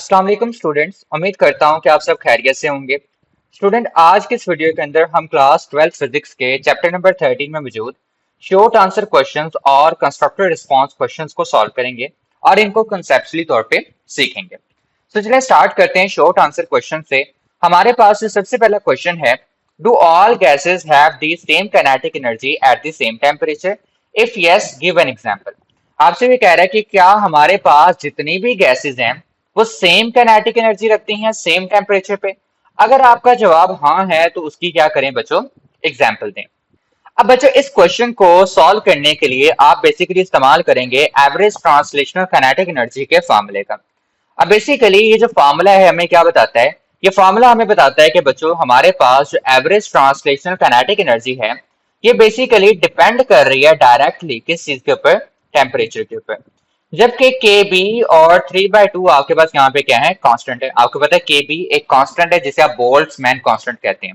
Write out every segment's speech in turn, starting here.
अस्सलाम वालेकुम स्टूडेंट्स। उम्मीद करता हूं कि आप सब खैरियत से होंगे। स्टूडेंट, आज के इस वीडियो के अंदर हम क्लास 12 फिजिक्स के चैप्टर नंबर 13 में मौजूद शॉर्ट आंसर क्वेश्चंस और कंस्ट्रक्टेड रिस्पांस क्वेश्चंस को सॉल्व करेंगे और इनको कंसेप्चुअली तौर पे सीखेंगे। तो चलिए स्टार्ट करते हैं शॉर्ट आंसर क्वेश्चन से। हमारे पास सबसे पहला क्वेश्चन है, do all gases have the same kinetic energy at the same temperature? If yes, give an example. आपसे भी कह रहा है कि क्या हमारे पास जितनी भी गैसेस हैं वो सेम काइनेटिक एनर्जी रखती हैं सेम टेम्परेचर पे? अगर आपका जवाब हाँ है तो उसकी क्या करें बच्चों, एग्जाम्पल दें। अब बच्चों इस क्वेश्चन को सॉल्व करने के लिए आप बेसिकली इस्तेमाल करेंगे एवरेज ट्रांसलेशनल काइनेटिक एनर्जी के फार्मूले का। अब बेसिकली ये जो फार्मूला है हमें क्या बताता है? ये फार्मूला हमें बताता है कि बच्चों हमारे पास जो एवरेज ट्रांसलेशनल काइनेटिक एनर्जी है ये बेसिकली डिपेंड कर रही है डायरेक्टली किस चीज के ऊपर, टेम्परेचर के ऊपर। जबकि के बी और 3/2 आपके पास यहाँ पे क्या है, कांस्टेंट है। आपको पता है के बी एक कांस्टेंट है जिसे आप बोल्ट्जमैन कांस्टेंट कहते हैं।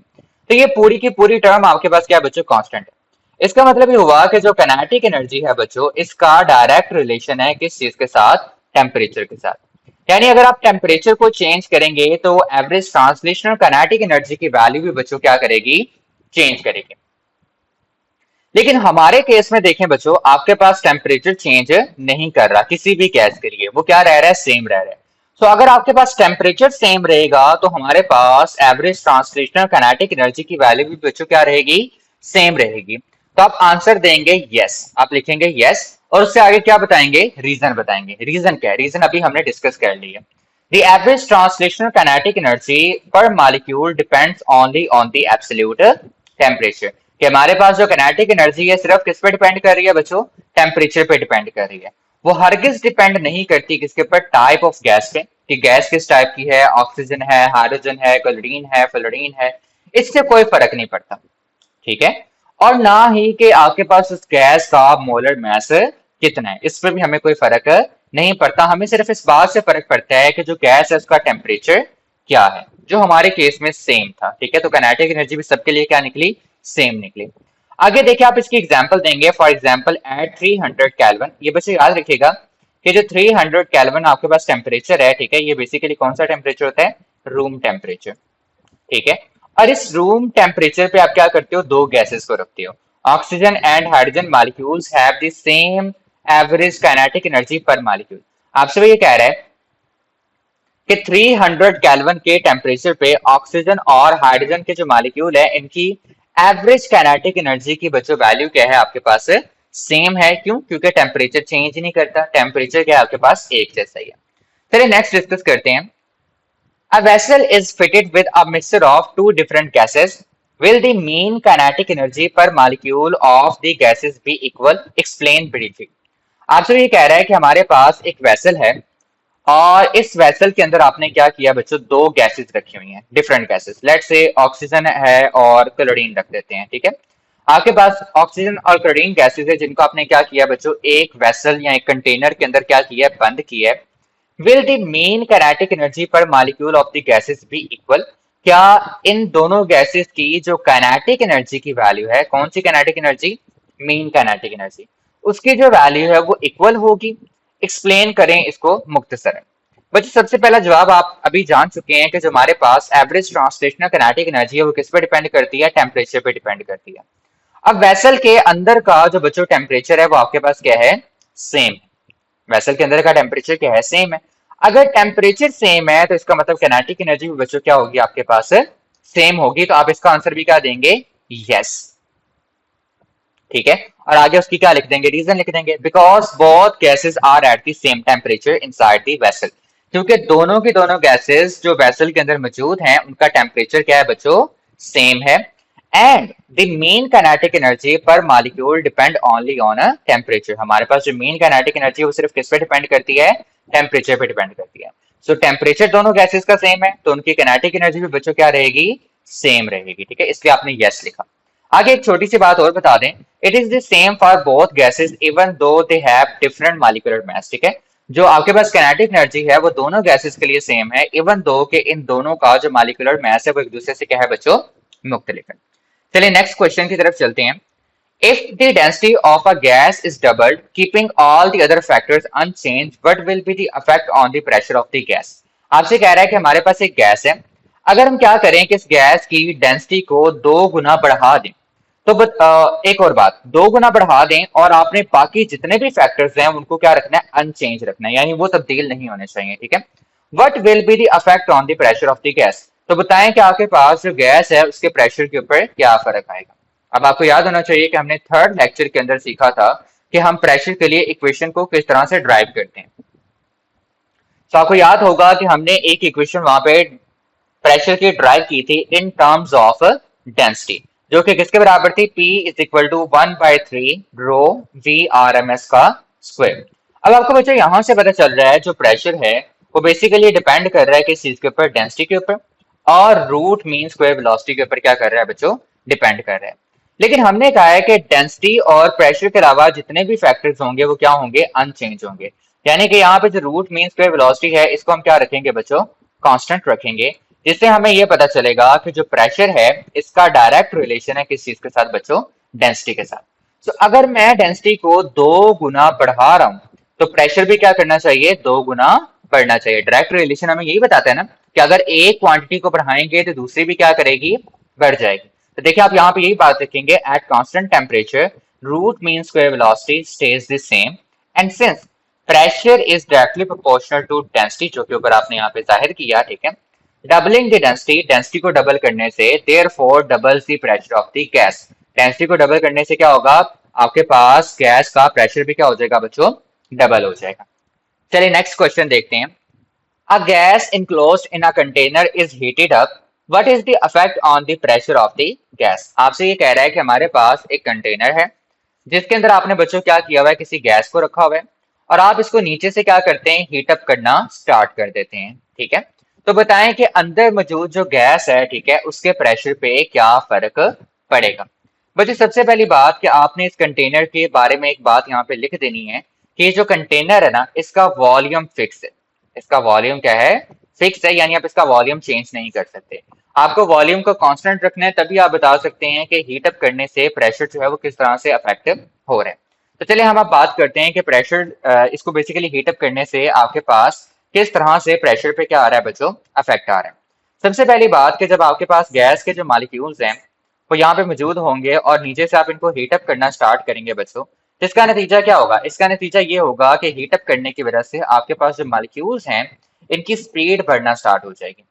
तो ये पूरी की पूरी टर्म आपके पास क्या है बच्चों, कांस्टेंट है। इसका मतलब ये हुआ कि जो काइनेटिक एनर्जी है बच्चों इसका डायरेक्ट रिलेशन है किस चीज के साथ, टेम्परेचर के साथ। यानी अगर आप टेम्परेचर को चेंज करेंगे तो एवरेज ट्रांसलेशनल काइनेटिक एनर्जी की वैल्यू भी बच्चों क्या करेगी, चेंज करेगी। लेकिन हमारे केस में देखें बच्चों, आपके पास टेम्परेचर चेंज नहीं कर रहा किसी भी गैस के लिए, वो क्या रह रहा है, सेम रह रहा है। तो अगर आपके पास टेम्परेचर सेम रहेगा तो हमारे पास एवरेज ट्रांसलेशनल काइनेटिक एनर्जी की वैल्यू भी बच्चों क्या रहेगी, सेम रहेगी। तो आप आंसर देंगे यस, आप लिखेंगे यस और उससे आगे क्या बताएंगे, रीजन बताएंगे। रीजन क्या है, रीजन अभी हमने डिस्कस कर लिया। The average translational kinetic energy per molecule depends only on the absolute temperature। कि हमारे पास जो काइनेटिक एनर्जी है सिर्फ किस पे डिपेंड कर रही है बच्चों, टेम्परेचर पे डिपेंड कर रही है। वो हरगिज डिपेंड नहीं करती किसके ऊपर, टाइप ऑफ गैस पे, कि गैस किस टाइप की है, ऑक्सीजन है, हाइड्रोजन है, क्लोरीन है, फ्लोरीन है, इससे कोई फर्क नहीं पड़ता। ठीक है। और ना ही कि आपके पास उस गैस का मोलर मास कितना है, इस पर भी हमें कोई फर्क नहीं पड़ता। हमें सिर्फ इस बात से फर्क पड़ता है कि जो गैस है उसका टेम्परेचर क्या है, जो हमारे केस में सेम था। ठीक है, तो काइनेटिक एनर्जी भी सबके लिए क्या निकली, सेम निकली। आगे देखिए आप इसकी एग्जांपल देंगे। फॉर एग्जांपल एट 300 केल्विन, ये बच्चे याद रखिएगा कि जो 300 केल्विन आपके पास टेम्परेचर है, ठीक है, ये बेसिकली कौन सा टेम्परेचर होता है, रूम टेम्परेचर। ठीक है। और इस रूम टेम्परेचर पे आप क्या करते हो, दो गैसेस को रखते हो। Oxygen and hydrogen molecules have the same average kinetic energy per molecule. आपसे ये कह रहा है कि 300 केल्विन के टेम्परेचर पे ऑक्सीजन और हाइड्रोजन के जो मॉलिक्यूल है इनकी एवरेज काइनेटिक एनर्जी की बच्चों वैल्यू क्या है आपके पास, सेम है। क्यों? क्योंकि टेम्परेचर चेंज ही नहीं करता, टेम्परेचर क्या है आपके पास, एक जैसा ही है। चलिए नेक्स्ट डिस्कस करते हैं। A vessel is fitted with a mixture of two different gases. Will the mean kinetic energy per molecule of the gases be equal? Explain briefly. आपसे ये कह रहा है कि हमारे पास एक वेसल है और इस वेसल के अंदर आपने क्या किया बच्चों, दो गैसेस रखी हुई हैं, different gases. Let's say oxygen है और क्लोरीन रख देते हैं। ठीक है, आपके पास ऑक्सीजन और क्लोरीन गैसेस है जिनको आपने क्या किया बच्चों, एक वेसल या एक कंटेनर के अंदर क्या किया, बंद किया है। Will the mean kinetic energy per molecule of the gases be equal? क्या इन दोनों गैसेस की जो काइनेटिक एनर्जी की वैल्यू है, कौन सी kinetic energy, mean kinetic energy, उसकी जो वैल्यू है वो इक्वल होगी? एक्सप्लेन करें इसको मुख्तसरन। बच्चों सबसे पहला जवाब आप अभी जान चुके हैं कि जो हमारे पास एवरेज ट्रांसलेशनल काइनेटिक एनर्जी है वो किस पे डिपेंड करती है, टेम्परेचर पे डिपेंड करती है। अब वेसल के अंदर का जो बच्चों टेम्परेचर है वो आपके पास क्या है, सेम। वेसल के अंदर का टेम्परेचर क्या है, सेम है। अगर टेम्परेचर सेम है तो इसका मतलब काइनेटिक एनर्जी भी बच्चों क्या होगी आपके पास, सेम होगी। तो आप इसका आंसर भी क्या देंगे, यस। ठीक है, और आगे उसकी क्या लिख देंगे, रीजन लिख देंगे। Because both gases are at the same temperature inside the vessel. क्योंकि दोनों की दोनों गैसेस जो वेसल के अंदर मौजूद हैं उनका टेम्परेचर क्या है बच्चों, सेम है। And the mean kinetic energy per molecule depend only on a temperature. हमारे पास जो मीन काइनेटिक एनर्जी है वो सिर्फ किस पे डिपेंड करती है, टेम्परेचर पे डिपेंड करती है। सो टेम्परेचर दोनों गैसेस का सेम है तो उनकी काइनेटिक एनर्जी भी बच्चों क्या रहेगी, सेम रहेगी। ठीक है, इसलिए आपने यस लिखा। आगे एक छोटी सी बात और बता दें, it is the same for both gases even though they have different molecular mass. ठीक है, जो आपके पास काइनेटिक एनर्जी है वो दोनों गैसेस के लिए सेम है इवन दो के इन दोनों का जो मॉलिक्यूलर मास है वो एक दूसरे से क्या है बच्चों, मुख्तलिफ है। चलिए नेक्स्ट क्वेश्चन की तरफ चलते हैं। If the density of a gas is doubled, keeping all the other factors unchanged, what will be the effect on the pressure of the gas? आपसे कह रहा है कि हमारे पास एक गैस है, अगर हम क्या करें कि इस गैस की डेंसिटी को 2 गुना बढ़ा दें, तो एक और बात, 2 गुना बढ़ा दें और आपने बाकी जितने भी फैक्टर्स हैं उनको क्या रखना है, अनचेंज रखना है, यानी वो तब्दील नहीं होने चाहिए, ठीक है। What will be the affect on the pressure of the gas, तो बताएं कि आपके पास जो गैस है उसके प्रेशर के ऊपर क्या फर्क आएगा। अब आपको याद होना चाहिए कि हमने थर्ड लेक्चर के अंदर सीखा था कि हम प्रेशर के लिए इक्वेशन को किस तरह से ड्राइव करते हैं। तो आपको याद होगा कि हमने एक इक्वेशन वहां पे प्रेशर की ड्राइव की थी इन टर्म्स ऑफ डेंसिटी, जो कि किसके बराबर थी, P is equal to 1/3 rho V R M S का स्क्वायर। अब आपको बच्चों यहां से पता चल रहा है जो प्रेशर है वो बेसिकली डिपेंड कर रहा है किस चीज के ऊपर, डेंसिटी के ऊपर, और रूट मीन स्क्वायर वेलोसिटी के ऊपर क्या कर रहा है बच्चों, डिपेंड कर रहा है। लेकिन हमने कहा है कि डेंसिटी और प्रेशर के अलावा जितने भी फैक्टर्स होंगे वो क्या होंगे, अनचेंज होंगे। यानी कि यहाँ पे जो रूट मीन स्क्वायर वेलोसिटी है इसको हम क्या रखेंगे बच्चों, कांस्टेंट रखेंगे, जिससे हमें यह पता चलेगा कि जो प्रेशर है इसका डायरेक्ट रिलेशन है किस चीज के साथ बच्चों, डेंसिटी के साथ। तो अगर मैं डेंसिटी को 2 गुना बढ़ा रहा हूं तो प्रेशर भी क्या करना चाहिए, 2 गुना बढ़ना चाहिए। डायरेक्ट रिलेशन हमें यही बताता है ना कि अगर एक क्वांटिटी को बढ़ाएंगे तो दूसरी भी क्या करेगी, बढ़ जाएगी। तो देखिए आप यहाँ पे यही बात रखेंगे, at constant temperature root mean square velocity stays the same and since pressure is directly proportional to density, जो कि ऊपर आपने यहाँ पे जाहिर किया, ठीक है। डबलिंग द डेंसिटी, डेंसिटी को डबल करने से therefore doubles the pressure of the gas, density को डबल करने से क्या होगा, आपके पास गैस का प्रेशर भी क्या हो जाएगा बच्चों, डबल हो जाएगा। चलिए नेक्स्ट क्वेश्चन देखते हैं। A gas enclosed in a container is heated up. What is the effect on the pressure of the gas? आपसे ये कह रहा है कि हमारे पास एक कंटेनर है जिसके अंदर आपने बच्चों क्या किया हुआ है, किसी गैस को रखा हुआ है और आप इसको नीचे से क्या करते हैं, हीट अप करना स्टार्ट कर देते हैं, ठीक है। तो बताएं कि अंदर मौजूद जो गैस है, ठीक है, उसके प्रेशर पे क्या फर्क पड़ेगा। बच्चों सबसे पहली बात कि आपने इस कंटेनर के बारे में एक बात यहाँ पे लिख देनी है कि जो कंटेनर है ना इसका वॉल्यूम फिक्स है। इसका वॉल्यूम क्या है, फिक्स है, यानी आप इसका वॉल्यूम चेंज नहीं कर सकते। आपको वॉल्यूम को कांस्टेंट रखना है, तभी आप बता सकते हैं कि हीट अप करने से प्रेशर जो है वो किस तरह से अफेक्टिव हो रहा है। तो चलिए हम अब बात करते हैं कि प्रेशर इसको बेसिकली हीट अप करने से आपके पास किस तरह से प्रेशर पे क्या आ रहा है बच्चों, अफेक्ट आ रहा है। सबसे पहली बात कि जब आपके पास गैस के जो मॉलिक्यूल्स हैं वो यहाँ पे मौजूद होंगे और नीचे से आप इनको हीट अप करना स्टार्ट करेंगे बच्चों, तो इसका नतीजा क्या होगा, इसका नतीजा ये होगा कि हीट अप करने की वजह से आपके पास जो मॉलिक्यूल्स हैं इनकी स्पीड बढ़ना स्टार्ट हो जाएगी,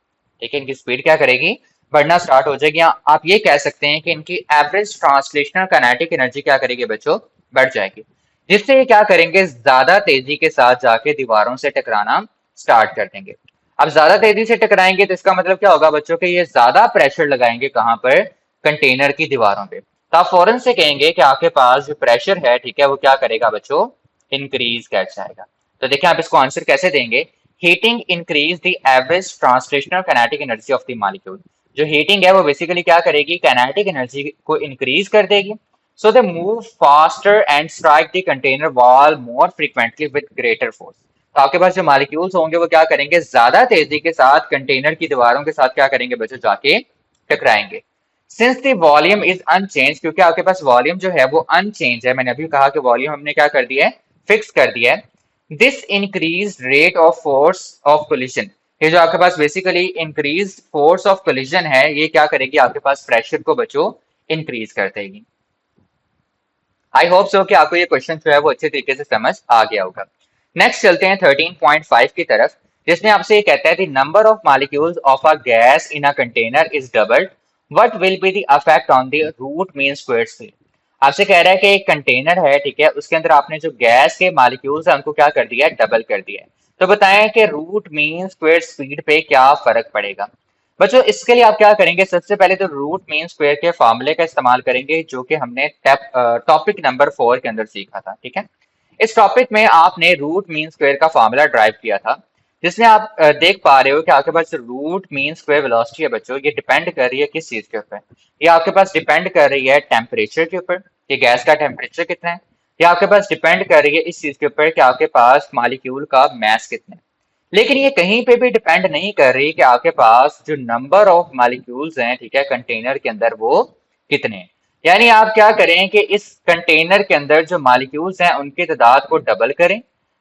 ठीक है। इनकी स्पीड क्या करेगी, बढ़ना स्टार्ट हो जाएगी। आप ये कह सकते हैं कि इनकी एवरेज ट्रांसलेशनल काइनेटिक एनर्जी क्या करेगी बच्चों, बढ़ जाएगी, जिससे ये क्या करेंगे, ज्यादा तेजी के साथ जाके दीवारों से टकराना स्टार्ट कर देंगे। अब ज्यादा तेजी से टकराएंगे तो इसका मतलब क्या होगा बच्चों के, ये ज्यादा प्रेशर लगाएंगे कहां पर, कंटेनर की दीवारों पे। तो आप फौरन से कहेंगे कि आपके पास जो प्रेशर है, ठीक है, वो क्या करेगा बच्चों, इंक्रीज कर जाएगा। तो देखिए आप इसको आंसर कैसे देंगे, heating increase the average translational kinetic energy of the molecule. जो हीटिंग है वो बेसिकली क्या करेगी, काइनेटिक एनर्जी को इंक्रीज कर देगी। So they move faster and strike the container wall more frequently with greater force. तो आपके पास जो मॉलिक्यूल्स होंगे वो क्या करेंगे, ज्यादा तेजी के साथ कंटेनर की दीवारों के साथ क्या करेंगे बच्चों, जाके टकराएंगे। Since the volume is unchanged, क्योंकि आपके पास वॉल्यूम जो है वो अनचेंज है, मैंने अभी कहा कि वॉल्यूम हमने क्या कर दिया है, फिक्स कर दिया है। This increase rate of force of collision, ये जो आपके पास basically increase force of collision है ये क्या करेगी, आपके पास प्रेशर को बच्चों इंक्रीज कर देगी। आई होप सो कि आपको ये क्वेश्चन जो है वो अच्छे तरीके से समझ आ गया होगा। नेक्स्ट चलते हैं 13.5 की तरफ, जिसमें आपसे ये कहता है the number of molecules of a gas in a container is doubled, what will be the effect on the root mean square speed. आपसे कह रहा है कि एक कंटेनर है, ठीक है, उसके अंदर आपने जो गैस के मॉलिक्यूल्स है उनको क्या कर दिया है, डबल कर दिया है। तो बताएं कि रूट मीन स्क्वायर स्पीड पे क्या फर्क पड़ेगा। बच्चों इसके लिए आप क्या करेंगे, सबसे पहले तो रूट मीन स्क्वायर के फॉर्मूले का इस्तेमाल करेंगे जो कि हमने टॉपिक नंबर 4 के अंदर सीखा था, ठीक है। इस टॉपिक में आपने रूट मीन स्क्वायर का फॉर्मूला ड्राइव किया था, जिसमें आप देख पा रहे हो कि आपके पास रूट मीन स्क्वायर वेलोसिटी है बच्चों, ये डिपेंड कर रही है किस चीज के ऊपर, ये आपके पास डिपेंड कर रही है टेम्परेचर के ऊपर, ये गैस का टेम्परेचर कितना है, ये आपके पास डिपेंड कर रही है इस चीज के ऊपर कि आपके पास मॉलिक्यूल का मास कितना है। लेकिन ये कहीं पे भी डिपेंड नहीं कर रही कि आपके पास जो नंबर ऑफ मॉलिक्यूल्स हैं, ठीक है, कंटेनर के अंदर वो कितने हैं। यानी आप क्या करें कि इस कंटेनर के अंदर जो मॉलिक्यूल्स हैं उनकी तादाद को डबल करें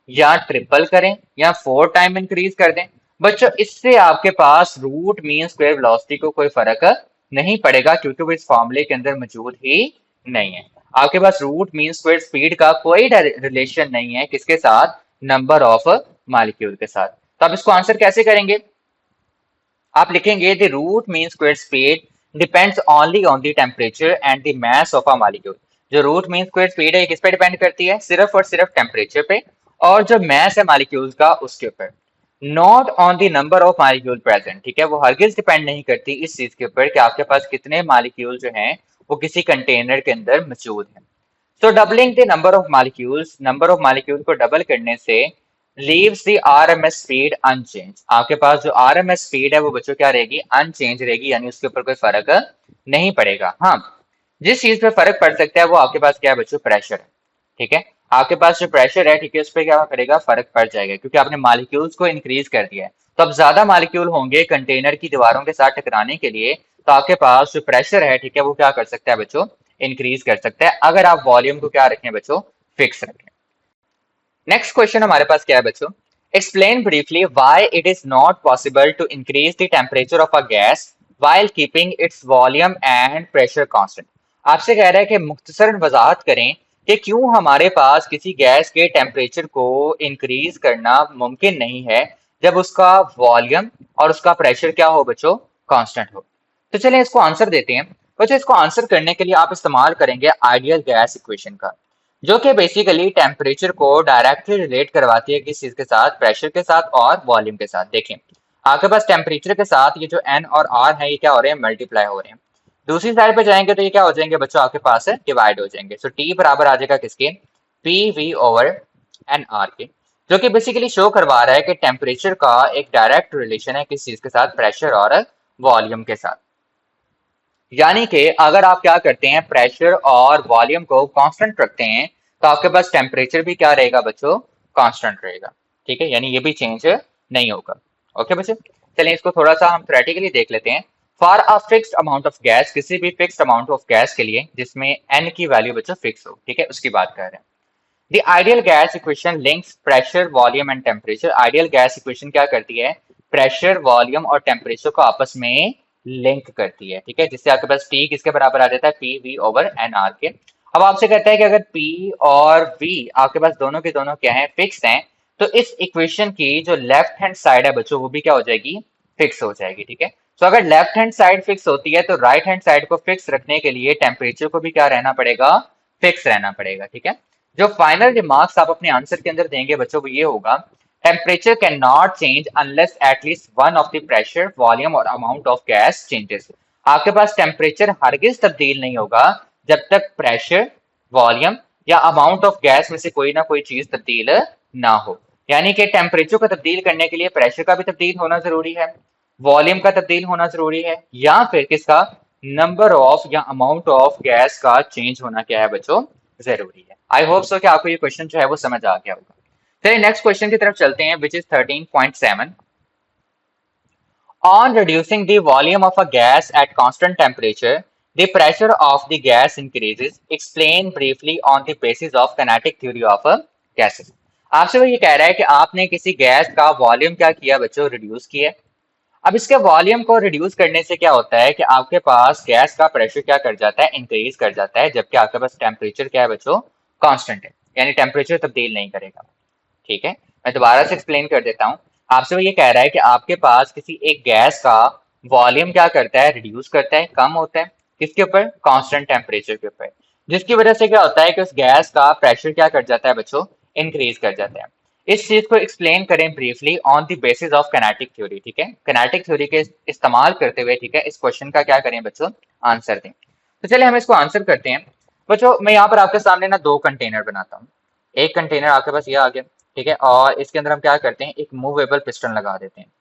या ट्रिपल करें या 4 टाइम इंक्रीज कर दें। बच्चों इससे आपके पास रूट मीन स्क्वायर वेलोसिटी को कोई फर्क नहीं पड़ेगा, क्योंकि वो इस फॉर्मूले के अंदर मौजूद ही नहीं है। आपके पास रूट मीन स्क्वायर स्पीड का कोई रिलेशन नहीं है किसके साथ, नंबर ऑफ मॉलिक्यूल के साथ। तो आप इसको आंसर कैसे करेंगे, आप लिखेंगे the root mean square speed depends only on the temperature and the mass of a molecule. जो रूट मीन स्क्वायर स्पीड है ये किस पे डिपेंड करती है, सिर्फ और सिर्फ टेम्परेचर पे, और जो मास है मॉलिक्यूल्स का उसके ऊपर, not on the number of molecule present. ठीक है, वो हरगिज डिपेंड नहीं करती इस चीज के ऊपर कि आपके पास कितने मॉलिक्यूल जो हैं वो किसी कंटेनर के अंदर मौजूद हैं। So doubling the number of molecule को डबल करने से leaves the RMS speed unchanged. आपके पास जो RMS स्पीड है वो बच्चों क्या रहेगी, अनचेंज रहेगी, यानी उसके ऊपर कोई फर्क नहीं पड़ेगा। हाँ, जिस चीज पे फर्क पड़ सकता है वो आपके पास क्या है बच्चों, प्रेशर है। ठीक है, आपके पास जो प्रेशर है, ठीक है, उस पर क्या करेगा, फर्क पड़ जाएगा, क्योंकि आपने मॉलिक्यूल्स को इंक्रीज कर दिया है। तो अब ज्यादा मॉलिक्यूल होंगे कंटेनर की दीवारों के साथ टकराने के लिए, तो आपके पास जो प्रेशर है, ठीक है, वो क्या कर सकता है बच्चों, इंक्रीज कर सकता है, अगर आप वॉल्यूम को क्या रखें बच्चों, फिक्स रखें। नेक्स्ट क्वेश्चन हमारे पास क्या है बच्चों, explain briefly why it is not possible to increase the temperature of a gas while keeping its volume and pressure constant. आपसे कह रहा है कि मुख्तसरन वजाहत करें कि क्यों हमारे पास किसी गैस के टेम्परेचर को इंक्रीज करना मुमकिन नहीं है जब उसका वॉल्यूम और उसका प्रेशर क्या हो बच्चों, कांस्टेंट हो। तो चलिए इसको आंसर देते हैं। बच्चों इसको आंसर करने के लिए आप इस्तेमाल करेंगे आइडियल गैस इक्वेशन का, जो कि बेसिकली टेम्परेचर को डायरेक्टली रिलेट करवाती है किस चीज के साथ, प्रेशर के साथ और वॉल्यूम के साथ। देखें, आपके पास टेम्परेचर के साथ ये जो एन और आर है ये क्या हो रहे हैं, मल्टीप्लाई हो रहे हैं। दूसरी साइड पे जाएंगे तो ये क्या हो जाएंगे बच्चों, आपके पास है डिवाइड हो जाएंगे। सो टी बराबर आ जाएगा किसके, P V over N R K, जो कि बेसिकली शो करवा रहा है कि टेम्परेचर का एक डायरेक्ट रिलेशन है किस चीज के साथ, प्रेशर और वॉल्यूम के साथ। यानी कि अगर आप क्या करते हैं, प्रेशर और वॉल्यूम को कांस्टेंट रखते हैं, तो आपके पास टेम्परेचर भी क्या रहेगा बच्चों, कांस्टेंट रहेगा। ठीक है, यानी ये भी चेंज नहीं होगा। ओके बच्चे, चलिए इसको थोड़ा सा हम थ्योरेटिकली देख लेते हैं। For a fixed amount of gas, किसी भी फिक्स्ड अमाउंट ऑफ गैस के लिए जिसमें एन की वैल्यू बच्चों फिक्स हो, ठीक है, उसकी बात कर रहे हैं। The ideal gas equation links pressure volume and temperature. Ideal gas equation क्या करती है, प्रेशर वॉल्यूम और टेम्परेचर को आपस में लिंक करती है। ठीक है, जिससे आपके पास टी किसके बराबर आ जाता है, P V over N R K. अब आपसे कहता है कि अगर पी और वी आपके पास दोनों के दोनों क्या है, फिक्स हैं, तो इस इक्वेशन की जो लेफ्ट हैंड साइड है बच्चों वो भी क्या हो जाएगी, फिक्स हो जाएगी। ठीक है, तो अगर लेफ्ट हैंड साइड फिक्स होती है तो राइट हैंड साइड को फिक्स रखने के लिए टेम्परेचर को भी क्या रहना पड़ेगा, फिक्स रहना पड़ेगा। ठीक है, जो फाइनल रिमार्क्स आप अपने आंसर के अंदर देंगे बच्चों वो ये होगा, temperature can not change unless at least one of the pressure volume और अमाउंट ऑफ गैस चेंजेस। आपके पास टेम्परेचर हरगिज तब्दील नहीं होगा जब तक प्रेशर, वॉल्यूम या अमाउंट ऑफ गैस में से कोई ना कोई चीज तब्दील ना हो। यानी कि टेम्परेचर को तब्दील करने के लिए प्रेशर का भी तब्दील होना जरूरी है, वॉल्यूम का तब्दील होना जरूरी है, या फिर किसका, नंबर ऑफ या अमाउंट ऑफ गैस का चेंज होना क्या है बच्चों, जरूरी है। आई होप सो कि आपको ये क्वेश्चन जो है वो समझ आ गया होगा। चलिए नेक्स्ट क्वेश्चन की तरफ चलते हैं, which is 13.7। On reducing the volume of a gas at constant temperature, the pressure of the gas increases. Explain briefly on the basis of kinetic theory of gases. आपसे वो ये कह रहा है कि आपने किसी गैस का वॉल्यूम क्या किया बच्चों, रिड्यूस किया। अब इसके वॉल्यूम को रिड्यूस करने से क्या होता है कि आपके पास गैस का प्रेशर क्या कर जाता है, इंक्रीज कर जाता है, जबकि आपके पास टेम्परेचर क्या है बच्चों, कांस्टेंट है, यानी टेम्परेचर तब्दील नहीं करेगा। ठीक है, मैं दोबारा से एक्सप्लेन कर देता हूँ। आपसे वो ये कह रहा है कि आपके पास किसी एक गैस का वॉल्यूम क्या करता है, रिड्यूस करता है, कम होता है, किसके ऊपर, कांस्टेंट टेम्परेचर के ऊपर, जिसकी वजह से क्या होता है कि उस गैस का प्रेशर क्या कर जाता है बच्चों, इंक्रीज कर जाता है। इस चीज को एक्सप्लेन करें briefly on the basis of kinetic theory. ठीक है, कैनेटिक थ्योरी के इस्तेमाल करते हुए, ठीक है, इस क्वेश्चन का क्या करें बच्चों, आंसर दें। तो चलिए हम इसको आंसर करते हैं। बच्चों मैं यहाँ पर आपके सामने ना दो कंटेनर बनाता हूँ। एक कंटेनर आपके पास ये आ गया, ठीक है, और इसके अंदर हम क्या करते हैं, एक मूवेबल पिस्टन लगा देते हैं।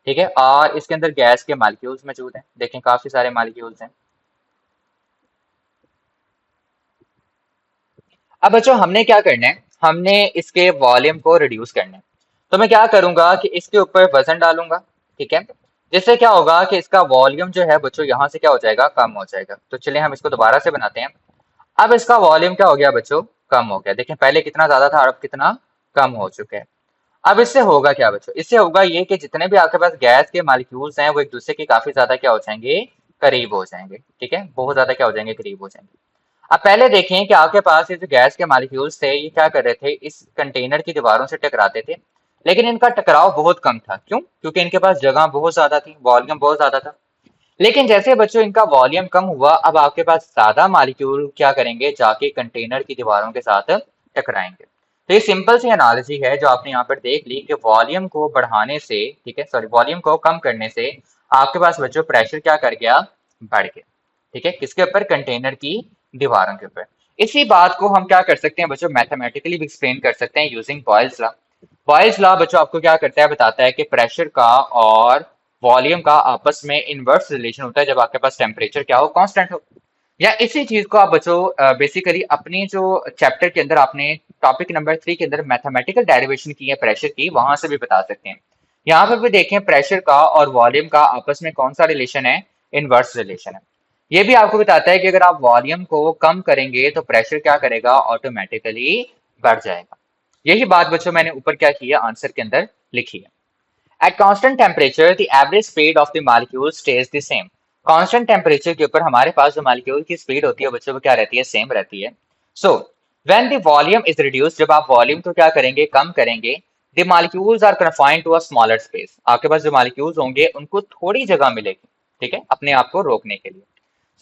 ठीक है, और इसके अंदर गैस के मॉलिक्यूल्स मौजूद हैं, देखें काफी सारे मॉलिक्यूल्स हैं। अब बच्चों हमने क्या करना है, हमने इसके वॉल्यूम को रिड्यूस करना है। तो मैं क्या करूंगा कि इसके ऊपर वजन डालूंगा। ठीक है, जिससे क्या होगा कि इसका वॉल्यूम जो है बच्चों यहाँ से क्या हो जाएगा, कम हो जाएगा। तो चलिए हम इसको दोबारा से बनाते हैं। अब इसका वॉल्यूम क्या हो गया बच्चों, कम हो गया। देखें पहले कितना ज्यादा था और अब कितना कम हो चुका है। अब इससे होगा क्या बच्चों, इससे होगा ये कि जितने भी आपके पास गैस के मॉलिक्यूल्स हैं वो एक दूसरे के काफी ज्यादा क्या हो जाएंगे, करीब हो जाएंगे। ठीक है, बहुत ज्यादा क्या हो जाएंगे, करीब हो जाएंगे। अब पहले देखें कि आपके पास ये जो गैस के मॉलिक्यूल्स थे ये क्या कर रहे थे, इस कंटेनर की दीवारों से टकराते थे, लेकिन इनका टकराव बहुत कम था। क्यों? क्योंकि इनके पास जगह बहुत ज्यादा थी, वॉल्यूम बहुत ज्यादा था। लेकिन जैसे बच्चों इनका वॉल्यूम कम हुआ, अब आपके पास ज्यादा मॉलिक्यूल क्या करेंगे, जाके कंटेनर की दीवारों के साथ टकराएंगे। तो ये सिंपल सी एनालिसिस है जो आपने यहाँ पर देख ली कि वॉल्यूम को बढ़ाने से, ठीक है, सॉरी, वॉल्यूम को कम करने से आपके पास बच्चों प्रेशर क्या कर गया, बढ़ गया। ठीक है, किसके ऊपर, कंटेनर की दीवारों के ऊपर। इसी बात को हम क्या कर सकते हैं बच्चों, मैथमेटिकली भी एक्सप्लेन कर सकते हैं using Boyle's law. Boyle's law बच्चों आपको क्या करता है, बताता है कि प्रेशर का और वॉल्यूम का आपस में इनवर्स रिलेशन होता है जब आपके पास टेम्परेचर क्या हो, कांस्टेंट हो। या इसी चीज को आप बच्चों बेसिकली अपनी जो चैप्टर के अंदर आपने टॉपिक नंबर 3 के अंदर मैथमेटिकल डेरिवेशन की है प्रेशर की, वहां से भी बता सकते हैं। यहाँ पर भी देखें प्रेशर का और वॉल्यूम का आपस में कौन सा रिलेशन है, इनवर्स रिलेशन है। ये भी आपको बताता है कि अगर आप वॉल्यूम को कम करेंगे तो प्रेशर क्या करेगा, ऑटोमेटिकली बढ़ जाएगा। यही बात बच्चों मैंने ऊपर क्या की है, आंसर के अंदर लिखी है। At constant temperature, the average speed of the molecule stays the same. Constant temperature के ऊपर हमारे पास जो मॉलिक्यूल की स्पीड होती है बच्चों वो क्या रहती है, सेम रहती है। So when the volume is reduce, जब आप वॉल्यूम को क्या करेंगे, कम करेंगे, the molecules are confined to a smaller space. आपके पास जो मॉलिक्यूल्स होंगे उनको थोड़ी जगह मिलेगी, ठीक है, अपने आप को रोकने के लिए।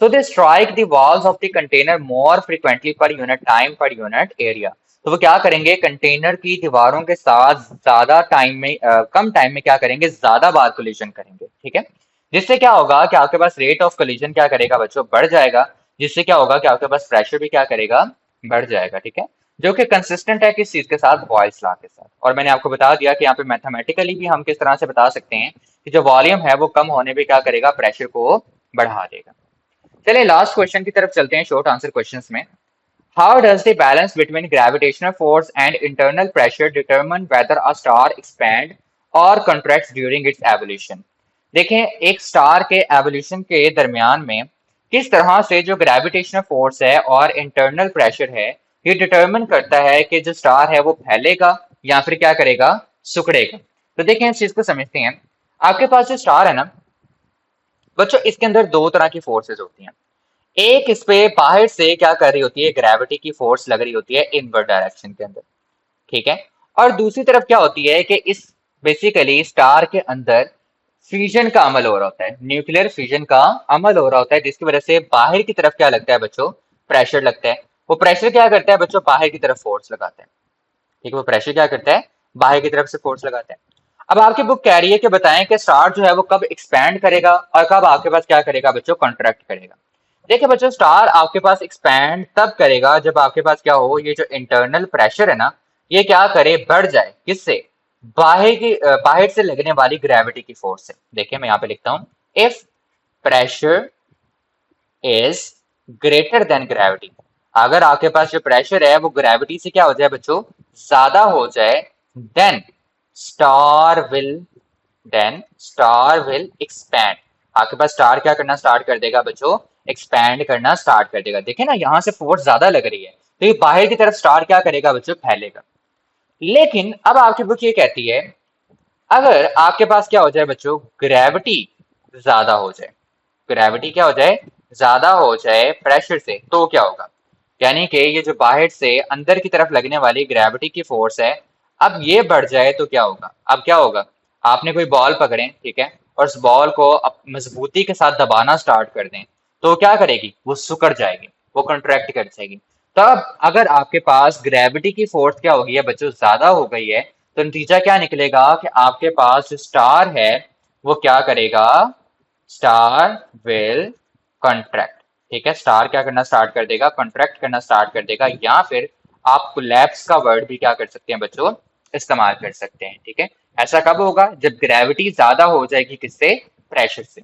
So they strike the walls of the container more frequently per unit time per unit area. तो वो क्या करेंगे, कंटेनर की दीवारों के साथ ज्यादा टाइम में कम टाइम में क्या करेंगे, ज्यादा बार कोलिजन करेंगे। ठीक है, जिससे क्या होगा कि आपके पास रेट ऑफ कोलिजन क्या करेगा बच्चों, बढ़ जाएगा। जिससे क्या होगा कि आपके पास प्रेशर भी क्या करेगा, बढ़ जाएगा। ठीक है, जो कि कंसिस्टेंट है किस चीज के साथ, बॉयल्स लॉ के साथ। और मैंने आपको बता दिया कि यहाँ पे मैथमेटिकली भी हम किस तरह से बता सकते हैं कि जो वॉल्यूम है वो कम होने पे क्या करेगा, प्रेशर को बढ़ा देगा। चलिए लास्ट क्वेश्चन की तरफ चलते हैं, शॉर्ट आंसर क्वेश्चंस में। How does the balance between gravitational force and internal pressure determine weather a star expand और कंट्रैक्ट्स ड्यूरिंग इट्स एवोल्यूशन। देखें, एक स्टार के एवोल्यूशन के दरमियान में किस तरह से जो ग्रेविटेशनल फोर्स है और इंटरनल प्रेशर है ये डिटरमिन करता है कि जो स्टार है वो फैलेगा या फिर क्या करेगा, सिकुड़ेगा। तो देखें इस चीज को समझते हैं। आपके पास जो स्टार है ना बच्चों, इसके अंदर दो तरह की फोर्सेस होती हैं। एक इस पे बाहर से क्या कर रही होती है, ग्रेविटी की फोर्स लग रही होती है इनवर्ड डायरेक्शन के अंदर। ठीक है, और दूसरी तरफ क्या होती है कि इस बेसिकली स्टार के अंदर फ्यूजन का अमल हो रहा होता है, न्यूक्लियर फ्यूजन का अमल हो रहा होता है, जिसकी वजह से बाहर की तरफ क्या लगता है बच्चों, प्रेशर लगता है। वो प्रेशर क्या करता है बच्चों, बाहर की तरफ फोर्स लगाता है। ठीक है, वो प्रेशर क्या करता है, बाहर की तरफ से फोर्स लगाता है। अब आपकी बुक कह रही है कि बताएं कि स्टार जो है वो कब एक्सपैंड करेगा और कब आपके पास क्या करेगा बच्चों, कॉन्ट्रैक्ट करेगा। देखिए बच्चों, स्टार आपके पास एक्सपैंड तब करेगा जब आपके पास क्या हो, ये जो इंटरनल प्रेशर है ना ये क्या करे, बढ़ जाए। किससे, बाहर से लगने वाली ग्रेविटी की फोर्स से। देखिए मैं यहाँ पे लिखता हूं, if pressure is greater than gravity. अगर आपके पास जो प्रेशर है वो ग्रेविटी से क्या हो जाए बच्चों, ज्यादा हो जाए, then star will then star will expand. आपके पास स्टार क्या करना स्टार्ट कर देगा बच्चों, एक्सपैंड करना स्टार्ट कर देगा। देखे ना, यहां से फोर्स ज्यादा लग रही है तो ये बाहर की तरफ स्टार क्या करेगा बच्चों, फैलेगा। लेकिन अब आपकी बुक ये कहती है अगर आपके पास क्या हो जाए बच्चों, ग्रेविटी ज्यादा हो जाए, ग्रेविटी क्या हो जाए, ज्यादा हो जाए प्रेशर से, तो क्या होगा, यानी कि ये जो बाहर से अंदर की तरफ लगने वाली ग्रेविटी की फोर्स है अब ये बढ़ जाए तो क्या होगा। अब क्या होगा, आपने कोई बॉल पकड़े, ठीक है, और उस बॉल को मजबूती के साथ दबाना स्टार्ट कर दें तो क्या करेगी, वो सिकुड़ जाएगी, वो कंट्रैक्ट कर जाएगी। तब अगर आपके पास ग्रेविटी की फोर्स क्या हो गई है बच्चों, ज्यादा हो गई है, तो नतीजा क्या निकलेगा कि आपके पास जो स्टार है वो क्या करेगा, स्टार विल कॉन्ट्रैक्ट। ठीक है, स्टार क्या करना स्टार्ट कर देगा, कॉन्ट्रैक्ट करना स्टार्ट कर देगा। या फिर आप कोलैप्स का वर्ड भी क्या कर सकते हैं बच्चों, इस्तेमाल कर सकते हैं। ठीक है, ऐसा कब होगा, जब ग्रेविटी ज्यादा हो जाएगी किससे, प्रेशर से।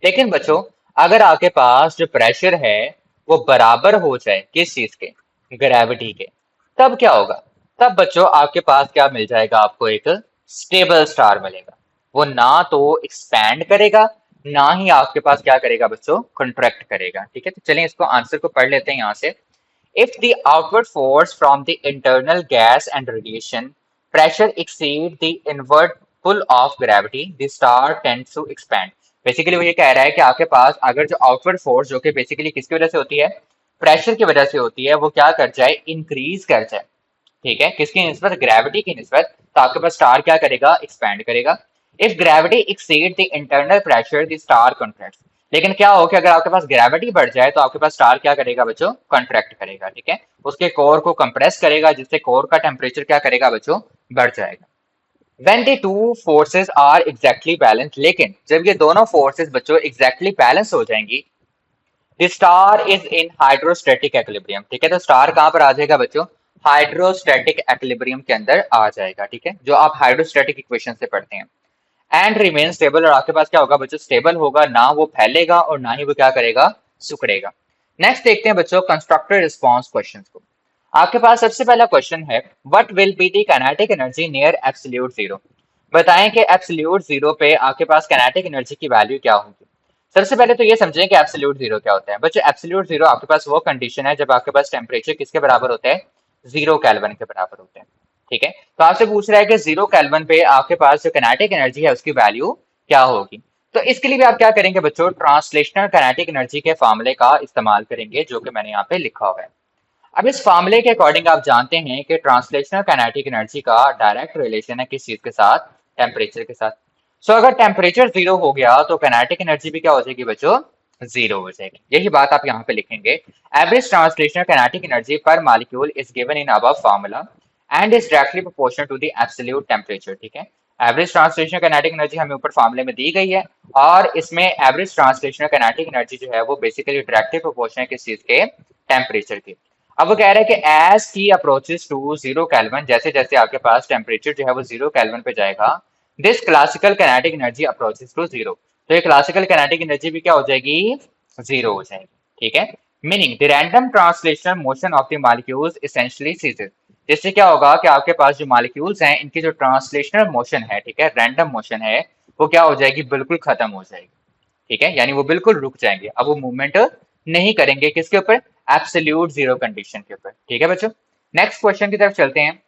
लेकिन बच्चों अगर आपके पास जो प्रेशर है वो बराबर हो जाए किस चीज के, ग्रेविटी के, तब क्या होगा, तब बच्चों आपके पास क्या मिल जाएगा, आपको एक स्टेबल स्टार मिलेगा। वो ना तो एक्सपैंड करेगा ना ही आपके पास क्या करेगा बच्चों, कंट्रैक्ट करेगा। ठीक है, तो चलिए इसको आंसर को पढ़ लेते हैं यहाँ से। If the outward force from the internal gas and radiation pressure exceed the inward pull of gravity, the star tends to expand। Basically वो ये कह रहा है कि आपके पास अगर जो आउटवर्ड फोर्स जो कि बेसिकली किसकी वजह से होती है, प्रेशर की वजह से होती है, वो क्या कर जाए, इंक्रीज कर जाए। ठीक है, किसकी निस्बत, ग्रेविटी की निस्बत। तो आपके पास स्टार क्या करेगा, एक्सपैंड करेगा। If gravity exceed the internal pressure the star contracts. लेकिन क्या हो कि अगर आपके पास ग्रेविटी बढ़ जाए तो आपके पास स्टार क्या करेगा बच्चों, कॉन्ट्रैक्ट करेगा। ठीक है, उसके कोर को कंप्रेस करेगा, जिससे कोर का टेम्परेचर क्या करेगा बच्चों, बढ़ जाएगा। When the two forces are exactly balanced, लेकिन जब ये दोनों फोर्सेस बच्चों exactly balance हो जाएंगी, the star is in hydrostatic equilibrium। ठीक है, तो स्टार कहां पर आ जाएगा बच्चों, हाइड्रोस्टैटिक एक्विलिब्रियम के अंदर आ जाएगा। ठीक है, जो आप हाइड्रोस्टैटिक इक्वेशन से पढ़ते हैं। एंड रिमेन स्टेबल, और आपके पास क्या होगा बच्चों, स्टेबल होगा, ना वो फैलेगा और ना ही वो क्या करेगा, सिकुड़ेगा। नेक्स्ट देखते हैं बच्चों कंस्ट्रक्टेड रिस्पांस क्वेश्चंस को। आपके पास सबसे पहला क्वेश्चन है, what will be the kinetic energy near absolute zero. बताएं कि एब्सोल्यूट जीरो पे आपके पास काइनेटिक एनर्जी की वैल्यू क्या होगी। सबसे पहले तो ये समझें कि एब्सोल्यूट जीरो क्या होता है बच्चों। एब्सोल्यूट जीरो आपके पास वो कंडीशन है जब आपके पास टेम्परेचर किसके बराबर होता है, 0 केल्विन के बराबर होता है। ठीक है, तो आपसे पूछ रहा है कि 0 केल्विन पे आपके पास जो काइनेटिक एनर्जी है उसकी वैल्यू क्या होगी। तो इसके लिए भी आप क्या करेंगे बच्चों, ट्रांसलेशनल काइनेटिक एनर्जी के फार्मूले का इस्तेमाल करेंगे, जो कि मैंने यहाँ पे लिखा हुआ है। अब इस फार्मूले के अकॉर्डिंग आप जानते हैं कि ट्रांसलेशनल काइनेटिक एनर्जी का डायरेक्ट रिलेशन है किस चीज के साथ, टेम्परेचर के साथ। सो अगर टेम्परेचर 0 हो गया तो काइनेटिक एनर्जी भी क्या हो जाएगी बच्चों, 0 हो जाएगी। यही बात आप यहाँ पे लिखेंगे। Average translational kinetic energy per molecule is given in above formula and is directly proportional to the absolute temperature. ठीक है, एवरेज ट्रांसलेशनल काइनेटिक एनर्जी हमें ऊपर फार्मूले में दी गई है, और इसमें एवरेज ट्रांसलेशनल काइनेटिक एनर्जी जो है वो बेसिकली डायरेक्टली प्रोपोर्शनल है किस चीज के, टेम्परेचर के। अब वो कह रहा है कि as T approaches to 0 kelvin, जैसे जैसे आपके पास टेम्परेचर जो है वो 0 केल्विन पे जाएगा, this classical kinetic energy approaches to 0। तो ये क्लासिकल काइनेटिक एनर्जी भी क्या हो जाएगी, 0 हो जाएगी। ठीक है, meaning the random translational motion of the molecules essentially ceases. जिससे क्या होगा कि आपके पास जो मॉलिक्यूल्स हैं इनकी जो ट्रांसलेशनल मोशन है, ठीक है, रैंडम मोशन है, वो क्या हो जाएगी, बिल्कुल खत्म हो जाएगी। ठीक है, यानी वो बिल्कुल रुक जाएंगे, अब वो मूवमेंट नहीं करेंगे किसके ऊपर, एब्सोल्यूट जीरो कंडीशन के ऊपर। ठीक है बच्चों, नेक्स्ट क्वेश्चन की तरफ चलते हैं।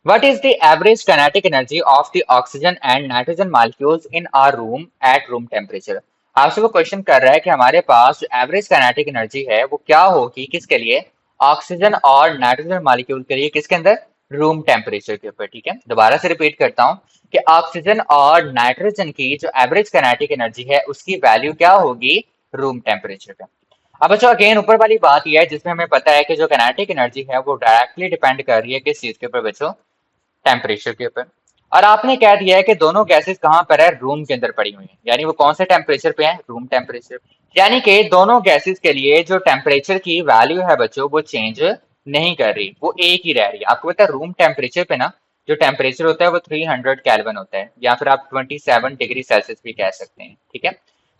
What is the average kinetic energy of the oxygen and nitrogen molecules in our room at room temperature. आपसे वो क्वेश्चन कर रहा है कि हमारे पास जो एवरेज काइनेटिक एनर्जी है वो क्या होगी, किसके लिए, ऑक्सीजन और नाइट्रोजन मॉलिक्यूल के लिए, किसके अंदर, रूम टेम्परेचर के ऊपर। ठीक है, दोबारा से रिपीट करता हूं कि ऑक्सीजन और नाइट्रोजन की जो एवरेज काइनेटिक एनर्जी है उसकी वैल्यू क्या होगी, रूम टेम्परेचर पे। अब बच्चों अगेन ऊपर वाली बात यह है जिसमें हमें पता है कि जो काइनेटिक एनर्जी है वो डायरेक्टली डिपेंड कर रही है किस चीज के ऊपर बच्चों, टेम्परेचर के ऊपर। और आपने कह दिया है कि दोनों गैसेस कहां पर है, रूम के अंदर पड़ी हुई है, यानी वो कौन से टेम्परेचर पे है, रूम टेम्परेचर। यानी कि दोनों गैसेस के लिए जो टेम्परेचर की वैल्यू है बच्चों वो चेंज नहीं कर रही, वो एक ही रह रही है। आपको पता है रूम टेम्परेचर पे ना जो टेम्परेचर होता है वो 300 केल्विन होता है, या फिर आप 27 डिग्री सेल्सियस भी कह सकते हैं। ठीक है,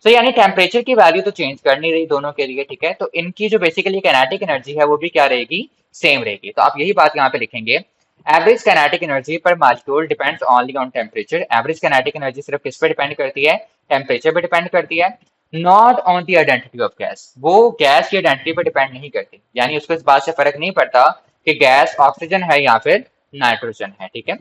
सो यानी टेम्परेचर की वैल्यू तो चेंज कर नहीं रही दोनों के लिए। ठीक है, तो इनकी जो बेसिकली काइनेटिक एनर्जी है वो भी क्या रहेगी, सेम रहेगी। तो आप यही बात यहाँ पे लिखेंगे, average kinetic energy per molecule depends only on temperature. Average kinetic energy सिर्फ किस पे डिपेंड करती है, टेम्परेचर पे डिपेंड करती है। Not on the identity of gas, वो गैस की आइडेंटिटी पे डिपेंड नहीं करती, यानी उसको इस बात से फर्क नहीं पड़ता कि गैस ऑक्सीजन है या फिर नाइट्रोजन है। ठीक है,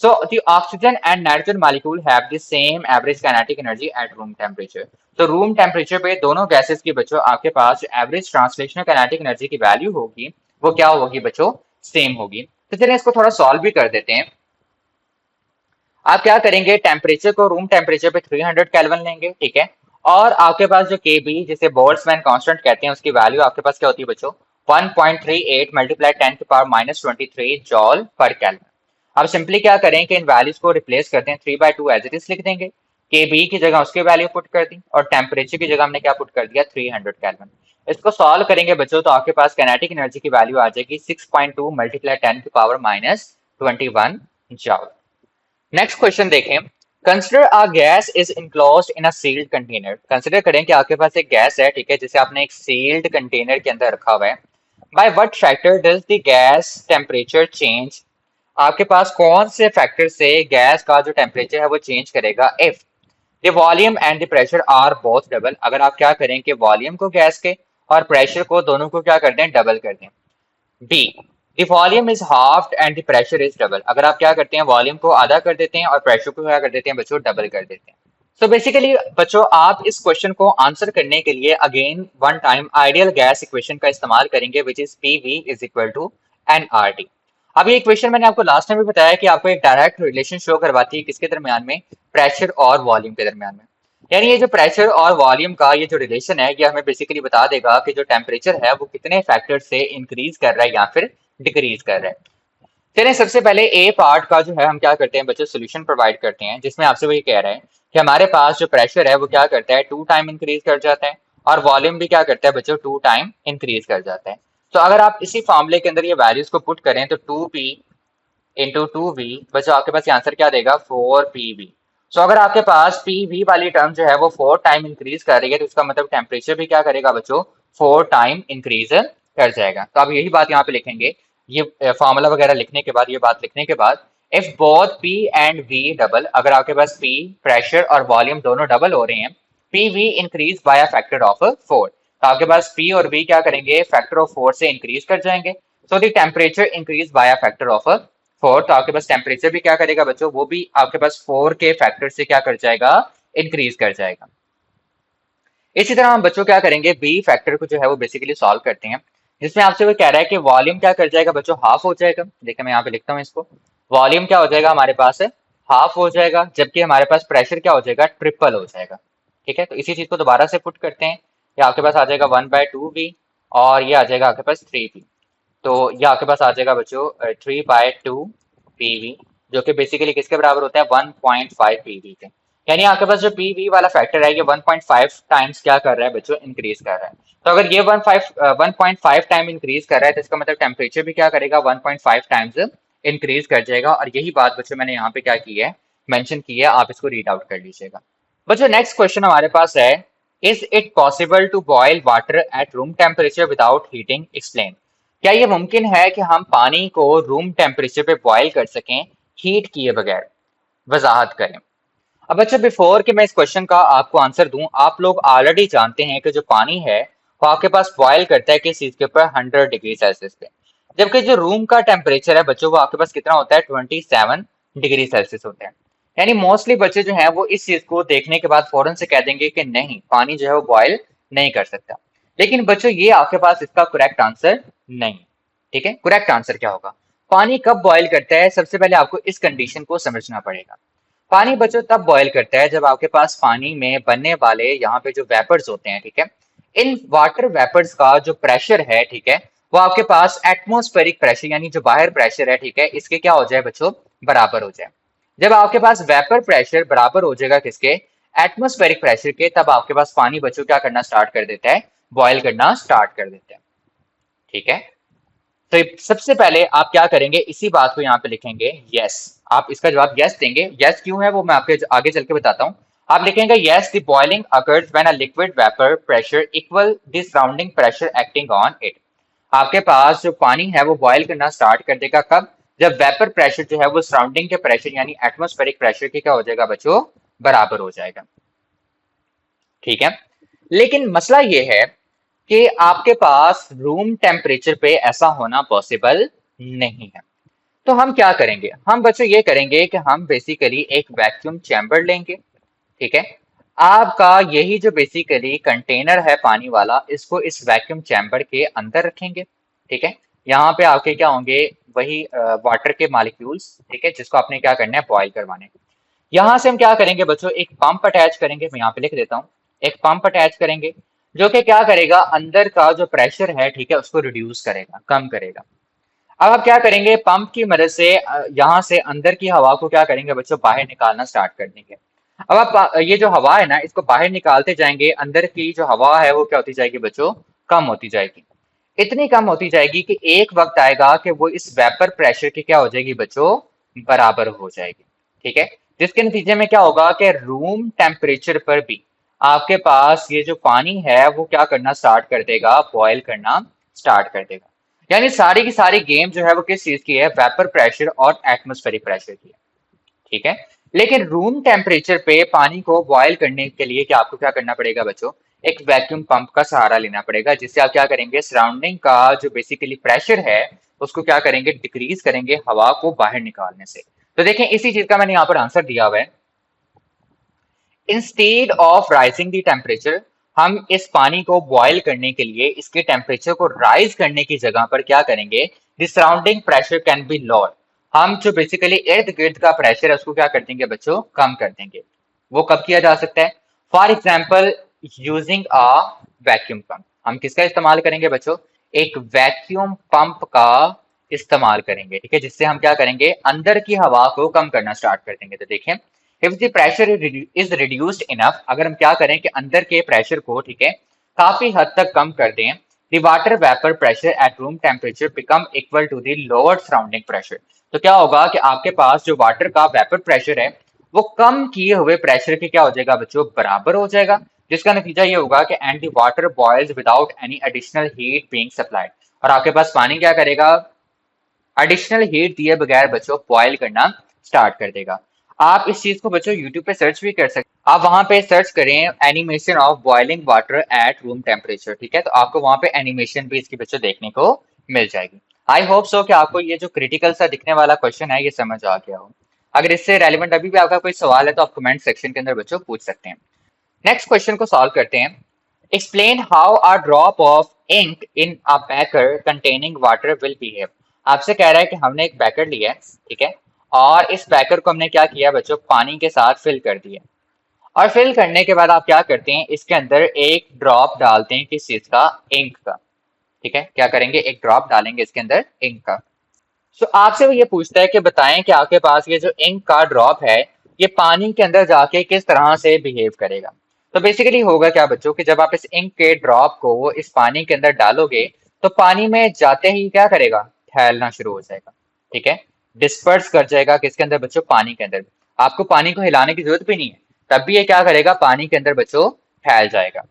so the oxygen and nitrogen molecule have the same average kinetic energy at room temperature। तो रूम टेम्परेचर पे दोनों गैसेस की बच्चों आपके पास एवरेज ट्रांसलेशनल काइनेटिक एनर्जी की वैल्यू होगी वो क्या होगी बच्चों, सेम होगी। तो चलिए इसको थोड़ा सॉल्व भी कर देते हैं। आप क्या करेंगे, टेम्परेचर को रूम टेम्परेचर पे 300 केल्विन लेंगे। ठीक है, और आपके पास जो केबी जिसे बोल्ट्जमैन कांस्टेंट कहते हैं उसकी वैल्यू आपके पास क्या होती है बच्चों, 1.38 मल्टीप्लाई 10 की पावर -23 जॉल पर केल्विन। अब सिंपली क्या करें कि इन वैल्यूज को रिप्लेस करते हैं, 3/2 एज इट इज लिख देंगे, के बी की जगह उसकी वैल्यू पुट कर दी, और टेम्परेचर की जगह हमने क्या पुट कर दिया, 300 केल्विन। इसको सॉल्व करेंगे बच्चों तो आपके पास काइनेटिक एनर्जी की वैल्यू आ जाएगी 6.2 मल्टीप्लाई 10 की पावर -21 जॉल। नेक्स्ट क्वेश्चन देखें, consider a gas is enclosed in a sealed container. Consider करें कि आपके पास एक गैस है, ठीक है, जिसे आपने एक सील्ड कंटेनर के अंदर रखा हुआ है। By what factor does the gas temperature change. आपके पास कौन से फैक्टर से गैस का जो टेम्परेचर है वो चेंज करेगा, if the volume and the pressure are both double. अगर आप क्या करें कि वॉल्यूम को गैस के और प्रेशर को दोनों को क्या कर दें, डबल कर दें। Be the volume is half and the pressure is double. अगर आप क्या करते हैं, वॉल्यूम को आधा कर देते हैं और प्रेशर को क्या कर देते हैं बच्चों, डबल कर देते हैं। सो बेसिकली बच्चों आप इस क्वेश्चन को आंसर करने के लिए again one time ideal gas equation का इस्तेमाल करेंगे, which is P V is equal to N R T. अब ये इक्वेशन मैंने आपको लास्ट टाइम भी बताया कि आपको एक डायरेक्ट रिलेशन शो करवाती है किसके दरमियान में, प्रेशर और वॉल्यूम के दरमियान में। यानी ये जो प्रेशर और वॉल्यूम का ये जो रिलेशन है, ये हमें बेसिकली बता देगा कि जो टेम्परेचर है वो कितने फैक्टर से इंक्रीज कर रहा है या फिर डिक्रीज कर रहा है। चलिए सबसे पहले ए पार्ट का जो है हम क्या करते हैं बच्चों, सोल्यूशन प्रोवाइड करते हैं, जिसमें आपसे वो ये कह रहे हैं कि हमारे पास जो प्रेशर है वो क्या करता है, 2 टाइम इंक्रीज कर जाता है, और वॉल्यूम भी क्या करता है बच्चों, 2 टाइम इंक्रीज कर जाता है। तो अगर आप इसी फॉर्मूले के अंदर ये वैल्यूज को पुट करें तो 2p इंटू 2v, बच्चों आपके पास आंसर क्या देगा, 4pv। सो अगर आपके पास pv वाली टर्म जो है वो 4 टाइम इंक्रीज कर रही है, तो इसका मतलब टेम्परेचर भी क्या करेगा बच्चों, 4 टाइम इंक्रीज कर जाएगा। तो आप यही बात यहाँ पे लिखेंगे, ये फॉर्मूला वगैरह लिखने के बाद, ये बात लिखने के बाद, if both p and v double, अगर आपके पास p प्रेशर और वॉल्यूम दोनों डबल हो रहे हैं, pv increase by a factor of 4, तो आपके पास p और v क्या करेंगे, फैक्टर ऑफ 4 से इंक्रीज कर जाएंगे। So the temperature increase by a factor of 4, तो आपके पास टेम्परेचर भी क्या करेगा बच्चों, वो भी आपके पास 4 के फैक्टर से क्या कर जाएगा, इंक्रीज कर जाएगा। इसी तरह हम बच्चों क्या करेंगे, बी फैक्टर को जो है वो बेसिकली सॉल्व करते हैं, जिसमें आपसे वो कह रहा है कि वॉल्यूम क्या कर जाएगा बच्चों, हाफ हो जाएगा। देखिए मैं यहाँ पे लिखता हूँ इसको, वॉल्यूम क्या हो जाएगा हमारे पास है, हाफ हो जाएगा, जबकि हमारे पास प्रेशर क्या हो जाएगा, ट्रिपल हो जाएगा। ठीक है, तो इसी चीज को दोबारा से पुट करते हैं, ये आपके पास आ जाएगा 1/2v, और ये आ जाएगा आपके पास 3p। तो ये आपके पास आ जाएगा बच्चों 3/2 pv, जो कि बेसिकली किसके बराबर होता है, 1.5 pv के। यानी आपके पास जो pv वाला फैक्टर है ये 1.5 टाइम्स क्या कर रहा है बच्चों, इंक्रीज कर रहा है। तो अगर ये 1.5 टाइम इंक्रीज कर रहा है, तो इसका मतलब टेम्परेचर भी क्या करेगा, 1.5 टाइम्स इंक्रीज कर जाएगा। और यही बात बच्चों मैंने यहाँ पे क्या की है, मेंशन की है, आप इसको रीड आउट कर लीजिएगा। बच्चों नेक्स्ट क्वेश्चन हमारे पास है, is it possible to boil water at room temperature without heating, explain. क्या ये मुमकिन है कि हम पानी को रूम टेम्परेचर पे बॉयल कर सकें हीट किए बगैर, वजाहत करें। अब अच्छा बिफोर कि मैं इस क्वेश्चन का आपको आंसर दूं, आप लोग ऑलरेडी जानते हैं कि जो पानी है वो आपके पास बॉयल करता है किस चीज के ऊपर, 100 डिग्री सेल्सियस पे, जबकि जो रूम का टेम्परेचर है बच्चों वो आपके पास कितना होता है, 27 डिग्री सेल्सियस होता है। यानी मोस्टली बच्चे जो हैं वो इस चीज को देखने के बाद फौरन से कह देंगे कि नहीं, पानी जो है वो बॉयल नहीं कर सकता। लेकिन बच्चों ये आपके पास इसका करेक्ट आंसर नहीं। ठीक है, करेक्ट आंसर क्या होगा, पानी कब बॉयल करता है, सबसे पहले आपको इस कंडीशन को समझना पड़ेगा। पानी बच्चों तब बॉयल करता है जब आपके पास पानी में बनने वाले यहाँ पे जो वेपर्स होते हैं, ठीक है, इन वाटर वेपर्स का जो प्रेशर है, ठीक है, वो आपके पास एटमॉस्फेरिक प्रेशर यानी जो बाहर प्रेशर है, ठीक है, इसके क्या हो जाए बच्चों, बराबर हो जाए। जब आपके पास वेपर प्रेशर बराबर हो जाएगा किसके, एटमॉस्फेरिक प्रेशर के, तब आपके पास पानी बच्चों क्या करना स्टार्ट कर देता है, बॉयल करना स्टार्ट कर देता है। ठीक है, तो सबसे पहले आप क्या करेंगे, इसी बात को यहाँ पे लिखेंगे यस। आप इसका जवाब यस देंगे, यस क्यों है वो मैं आपके आगे चल के बताता हूँ। आप लिखेंगे yes, the boiling occurs when a liquid vapour pressure equal the surrounding pressure acting on it. आपके पास जो पानी है वो बॉयल करना स्टार्ट कर देगा कब, जब वेपर प्रेशर जो है वो सराउंडिंग के प्रेशर यानी एटमॉस्फेरिक प्रेशर के क्या हो जाएगा बच्चों, बराबर हो जाएगा। ठीक है, लेकिन मसला ये है कि आपके पास रूम टेम्परेचर पे ऐसा होना पॉसिबल नहीं है। तो हम क्या करेंगे, हम बच्चों ये करेंगे कि हम बेसिकली एक वैक्यूम चैम्बर लेंगे। ठीक है, आपका यही जो बेसिकली कंटेनर है पानी वाला, इसको इस वैक्यूम चैम्बर के अंदर रखेंगे। ठीक है, यहाँ पे आपके क्या होंगे, वही वाटर के मॉलिक्यूल्स, ठीक है, जिसको आपने क्या करना है, बॉयल करवाने। यहाँ से हम क्या करेंगे बच्चों, एक पंप अटैच करेंगे, मैं यहाँ पे लिख देता हूँ, एक पंप अटैच करेंगे, जो कि क्या करेगा, अंदर का जो प्रेशर है, ठीक है, उसको रिड्यूस करेगा, कम करेगा। अब आप क्या करेंगे, पंप की मदद से यहाँ से अंदर की हवा को क्या करेंगे बच्चों, बाहर निकालना स्टार्ट कर देंगे। अब आप ये जो हवा है ना, इसको बाहर निकालते जाएंगे, अंदर की जो हवा है वो क्या होती जाएगी बच्चों, कम होती जाएगी। इतनी कम होती जाएगी कि एक वक्त आएगा कि वो इस वेपर प्रेशर की क्या हो जाएगी बच्चों, बराबर हो जाएगी। ठीक है, जिसके नतीजे में क्या होगा कि रूम टेम्परेचर पर भी आपके पास ये जो पानी है वो क्या करना स्टार्ट कर देगा, बॉयल करना स्टार्ट कर देगा। यानी सारी की सारी गेम जो है वो किस चीज की है, वेपर प्रेशर और एटमॉस्फेरिक प्रेशर की है। ठीक है, लेकिन रूम टेम्परेचर पे पानी को बॉयल करने के लिए क्या आपको क्या करना पड़ेगा बच्चों, एक वैक्यूम पंप का सहारा लेना पड़ेगा, जिससे आप क्या करेंगे, सराउंडिंग का जो बेसिकली प्रेशर है उसको क्या करेंगे, डिक्रीज करेंगे हवा को बाहर निकालने से। तो देखें इसी चीज का मैंने यहाँ पर आंसर दिया हुआ है। Instead of rising the temperature, हम इस पानी को बॉयल करने के लिए इसके टेम्परेचर को राइज करने की जगह पर क्या करेंगे, the surrounding pressure can be lower, हम जो बेसिकली इर्द गिर्द का प्रेशर है उसको क्या कर देंगे बच्चों, कम कर देंगे। वो कब किया जा सकता है, for example using a vacuum pump, हम किसका इस्तेमाल करेंगे बच्चों, एक वैक्यूम पंप का इस्तेमाल करेंगे, ठीक है, जिससे हम क्या करेंगे, अंदर की हवा को कम करना स्टार्ट कर देंगे। तो देखें, if the pressure is reduced enough, अगर हम क्या करें कि अंदर के प्रेशर को, ठीक है, काफी हद तक कम कर दें, the water vapour pressure at room temperature become equal to the lower surrounding pressure. तो क्या होगा कि आपके पास जो वाटर का वेपर प्रेशर है वो कम किए हुए प्रेशर के क्या हो जाएगा बच्चों, बराबर हो जाएगा, जिसका नतीजा ये होगा कि and the water boils without any additional heat being supplied, और आपके पास पानी क्या करेगा, एडिशनल हीट दिए बगैर बच्चों बॉयल करना स्टार्ट कर देगा। आप इस चीज को बच्चों यूट्यूब पे सर्च भी कर सकते हैं, आप वहां पे सर्च करें animation of boiling water at room temperature, ठीक है, तो आपको वहां पे एनिमेशन भी इसकी बच्चों देखने को मिल जाएगी। आई होप सो कि आपको ये जो क्रिटिकल सा दिखने वाला क्वेश्चन है ये समझ आ गया हो। अगर इससे रेलिवेंट अभी भी आपका कोई सवाल है तो आप कमेंट सेक्शन के अंदर बच्चों पूछ सकते हैं। नेक्स्ट क्वेश्चन को सॉल्व करते हैं। Explain how a drop of ink in a beaker containing water will behave. आपसे कह रहा है कि हमने एक बैकर लिया है, ठीक है, और इस बैकर को हमने क्या किया बच्चों, पानी के साथ फिल कर दिया, और फिल करने के बाद आप क्या करते हैं, इसके अंदर एक ड्रॉप डालते हैं किस चीज का, इंक का, ठीक है, क्या करेंगे, एक ड्रॉप डालेंगे इसके अंदर इंक का। सो आपसे वो ये पूछता है कि बताएं कि आपके पास ये जो इंक का ड्रॉप है ये पानी के अंदर जाके किस तरह से बिहेव करेगा। तो बेसिकली होगा क्या बच्चों कि जब आप इस इंक के ड्रॉप को इस पानी के अंदर डालोगे तो पानी में जाते ही क्या करेगा, फैलना शुरू हो जाएगा, ठीक है, डिस्पर्स कर जाएगा किसके अंदर बच्चों, पानी के अंदर। आपको पानी को हिलाने की जरूरत भी नहीं है, तब भी ये क्या करेगा, पानी के अंदर बच्चों फैल जाएगा।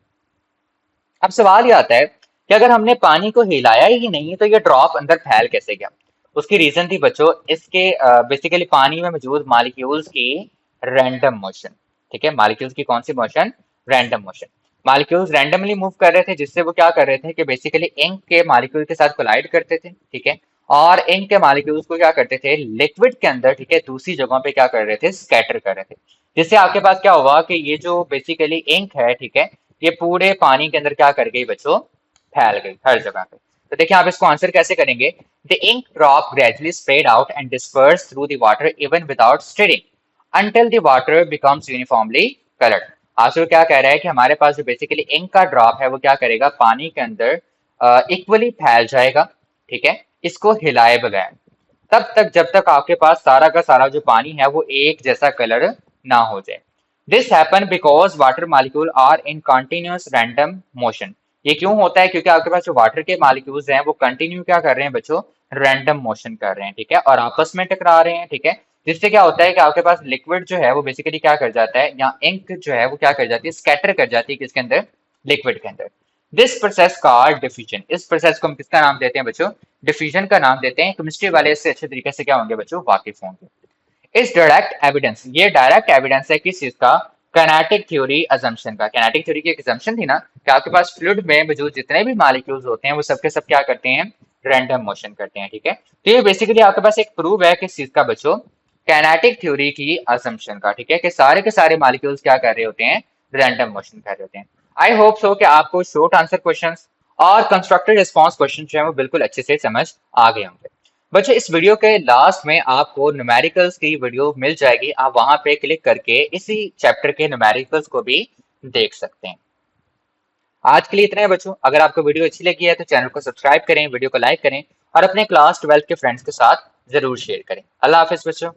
अब सवाल ये आता है कि अगर हमने पानी को हिलाया ही नहीं तो ये ड्रॉप अंदर फैल कैसे गया। उसकी रीजन थी बच्चों इसके बेसिकली पानी में मौजूद मॉलिक्यूल्स की रैंडम मोशन, ठीक है, मॉलिक्यूल्स की कौन सी motion, random motion. Molecules randomly move कर रहे थे, जिससे वो क्या कर रहे थे कि बेसिकली इंक के मॉलिक्यूल के साथ कोलाइड करते थे, ठीक है, और इंक के मॉलिक्यूल्स को क्या करते थे, लिक्विड के अंदर, ठीक है, दूसरी जगहों पे क्या कर रहे थे, स्कैटर कर रहे थे, जिससे आपके पास क्या हुआ कि ये जो बेसिकली इंक है, ठीक है, ये पूरे पानी के अंदर क्या कर गई बच्चों, फैल गई हर जगह पे। तो देखिए आप इसको आंसर कैसे करेंगे, the ink drop gradually spread out and disperse through the water even without stirring until the water becomes uniformly colored। Answer क्या कह रहा है कि हमारे पास जो बेसिकली इंक का ड्रॉप है वो क्या करेगा, पानी के अंदर इक्वली फैल जाएगा, ठीक है, इसको हिलाए बगैर, तब तक जब तक आपके पास सारा का सारा जो पानी है वो एक जैसा कलर ना हो जाए। This happen because water molecule are in continuous random motion. ये क्यों होता है, क्योंकि आपके पास जो वाटर के मॉलिक्यूल्स हैं वो कंटिन्यू क्या कर रहे हैं बच्चों, रैंडम मोशन कर रहे हैं, ठीक है, और आपस में टकरा रहे हैं, ठीक है, जिससे क्या होता है कि आपके पास लिक्विड जो है वो बेसिकली क्या कर जाता है, या इंक जो है वो क्या कर जाती है, स्कैटर कर जाती है किसके अंदर, लिक्विड के अंदर। दिस प्रोसेस का डिफ्यूजन, इस प्रोसेस को हम किसका नाम देते हैं बच्चों, डिफ्यूजन का नाम देते हैं। केमिस्ट्री वाले इससे अच्छे तरीके से क्या होंगे बच्चों, वाकिफ होंगे। इस डायरेक्ट एविडेंस, ये डायरेक्ट एविडेंस है किस चीज का, काइनेटिक थ्योरी अजम्पशन का। काइनेटिक थ्योरी की एक अजम्पशन थी ना कि आपके पास फ्लूइड में मौजूद जितने भी मॉलिक्यूल्स होते हैं वो सबके सब क्या करते हैं, रैंडम मोशन करते हैं, ठीक है। तो ये बेसिकली आपके पास एक प्रूव है किस चीज का बच्चों, काइनेटिक थ्योरी की अजम्पशन का, ठीक है, कि सारे के सारे मॉलिक्यूल्स क्या कर रहे होते हैं, रैंडम मोशन कर रहे होते हैं। आई होप सो कि आपको शॉर्ट आंसर क्वेश्चंस और कंस्ट्रक्टेड रिस्पांस क्वेश्चन जो है वो बिल्कुल अच्छे से समझ आ गए होंगे। बच्चों इस वीडियो के लास्ट में आपको न्यूमेरिकल्स की वीडियो मिल जाएगी, आप वहां पे क्लिक करके इसी चैप्टर के न्यूमेरिकल्स को भी देख सकते हैं। आज के लिए इतना है बच्चों, अगर आपको वीडियो अच्छी लगी है तो चैनल को सब्सक्राइब करें, वीडियो को लाइक करें और अपने क्लास 12 के फ्रेंड्स के साथ जरूर शेयर करें। अल्लाह हाफिज बच्चों।